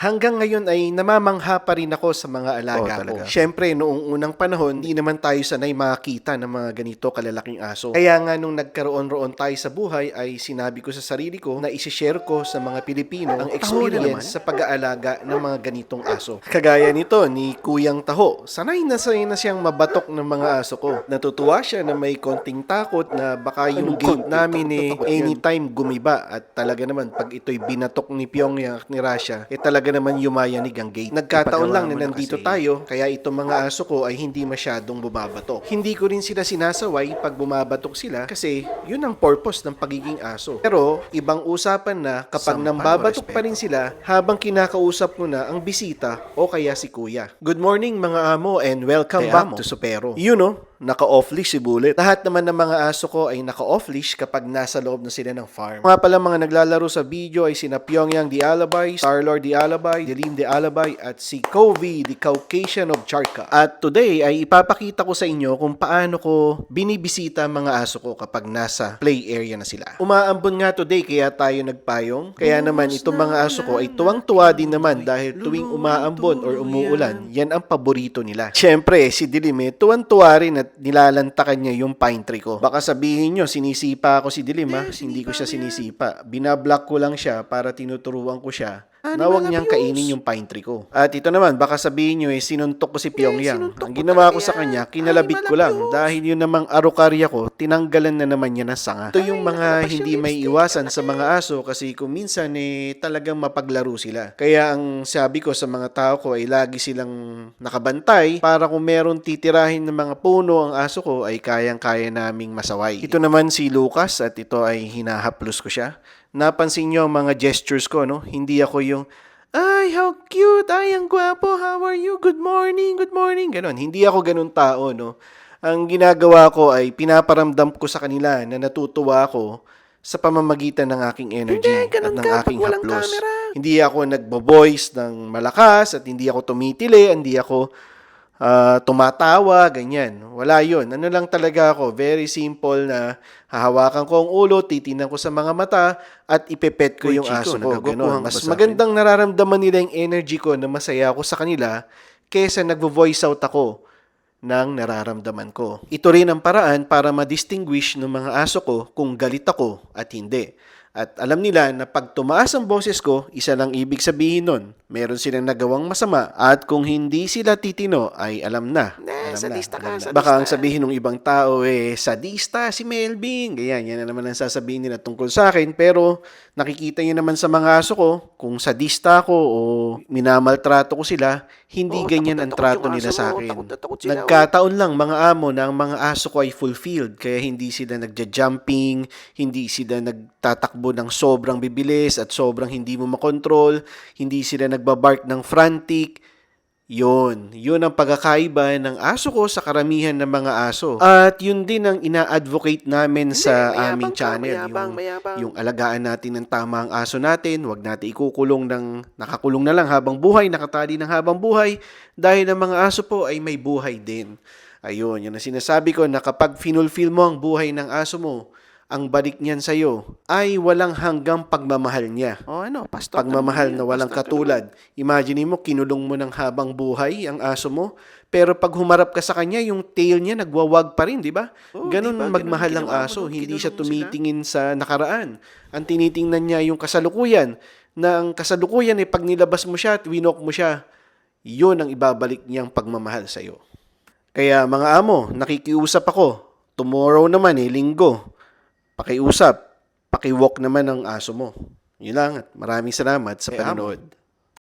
Hanggang ngayon ay namamangha pa rin ako sa mga alaga ko. Siyempre, noong unang panahon, hindi naman tayo sanay makakita ng mga ganito kalalaking aso. Kaya nga nung nagkaroon-roon tayo sa buhay ay sinabi ko sa sarili ko na isi-share ko sa mga Pilipino ang experience sa pag-aalaga ng mga ganitong aso. Kagaya nito ni Kuyang Taho. Sanay na siyang mabatok ng mga aso ko. Natutuwa siya na may konting takot na baka yung gate namin anytime gumiba at talaga naman pag ito'y binatok ni Pyongyang at ni Russia, talaga naman yumayanig ang gate. Nagkataon lang na nandito tayo, kaya itong mga aso ko ay hindi masyadong bumabatok. Hindi ko rin sila sinasaway pag bumabatok sila kasi yun ang purpose ng pagiging aso. Pero ibang usapan na kapag nambabatok pa rin sila habang kinakausap mo na ang bisita o kaya si kuya. Good morning mga amo and welcome back to Supero. You know, naka-off leash si Bullet. Lahat naman ng mga aso ko ay naka-off leash kapag nasa loob na sila ng farm. Mga pala mga naglalaro sa video ay sina Pyongyang the Alabay, Starlord the Alabay, Dilim the Alabay, at si Kovi the Caucasian of Charka. At today ay ipapakita ko sa inyo kung paano ko binibisita mga aso ko kapag nasa play area na sila. Umaambon nga today kaya tayo nagpayong. Kaya naman itong mga aso ko ay tuwang-tuwa din naman dahil tuwing umaambon or umuulan, yan ang paborito nila. Siyempre, si Dilim tuwang-tuwa rin at nilalantakan niya yung pine tree ko. Baka sabihin nyo, sinisipa ako si Dilim ha. Hindi ko siya sinisipa. Binablock ko lang siya para tinuturuan ko siya na huwag niyang kainin yung pine tree ko. At ito naman, baka sabihin nyo sinuntok ko si Pyongyang. Ang ginawa ko sa kanya, kinalabit ko lang. Dahil yun namang arukarya ko, tinanggalan na naman niya ng sanga. Ito yung mga hindi may iwasan sa mga aso kasi kung minsan talagang mapaglaro sila. Kaya ang sabi ko sa mga tao ko ay lagi silang nakabantay para kung meron titirahin ng mga puno ang aso ko ay kayang-kaya naming masaway. Ito naman si Lucas at ito ay hinahaplos ko siya. Napansin nyo ang mga gestures ko, no? Hindi ako yung, ay, how cute, ay, ang gwapo, how are you, good morning, ganon. Hindi ako ganun tao, no? Ang ginagawa ko ay pinaparamdam ko sa kanila na natutuwa ako sa pamamagitan ng aking energy at ng aking haplos. Hindi ako nagbo-voice ng malakas at hindi ako tumitili, hindi ako tumatawa, ganyan. Wala yun. Ano lang talaga ako, very simple na hahawakan ko ang ulo, titingnan ko sa mga mata, at ipepet ko yung aso ko. Ganun. Mas magandang nararamdaman nila yung energy ko na masaya ako sa kanila kesa nagvo-voice out ako ng nararamdaman ko. Ito rin ang paraan para ma-distinguish ng mga aso ko kung galit ako at hindi. At alam nila na pag tumaas ang boses ko, isa lang ibig sabihin nun, meron silang nagawang masama at kung hindi sila titino ay alam na. Sadista ka, sadista. Baka ang sabihin ng ibang tao sadista si Melvin. Ganyan, yan na naman ang sasabihin nila tungkol sa akin. Pero nakikita nyo naman sa mga aso ko, kung sadista ako o minamaltrato ko sila, hindi ganyan ang trato nila sa akin. Nagkataon lang mga amo na ang mga aso ko ay fulfilled. Kaya hindi sila nagja-jumping, hindi sila nagtatakbo ng sobrang bibilis at sobrang hindi mo makontrol, hindi sila nagbabark ng frantic. Yun ang pagkakaiba ng aso ko sa karamihan ng mga aso. At yun din ang ina-advocate namin sa aming channel. Yung alagaan natin ng tama ang aso natin, wag natin ikukulong nakakulong na lang habang buhay, nakatali ng habang buhay, dahil ang mga aso po ay may buhay din. Ayun, yun ang sinasabi ko na kapag finulfill mo ang buhay ng aso mo, ang balik niyan sa'yo ay walang hanggang pagmamahal niya. Pagmamahal na walang katulad. Imagine mo, kinulong mo ng habang buhay ang aso mo, pero pag humarap ka sa kanya, yung tail niya nagwawag pa rin, di ba? Ganun magmahal ang aso. Hindi siya tumitingin sa nakaraan. Ang tinitingnan niya yung kasalukuyan. Na ang kasalukuyan pag nilabas mo siya at winok mo siya, yun ang ibabalik niyang pagmamahal sa'yo. Kaya mga amo, nakikiusap ako. Tomorrow naman linggo. Pakiusap, pakiwalk naman ang aso mo. Yun lang at maraming salamat sa panonood.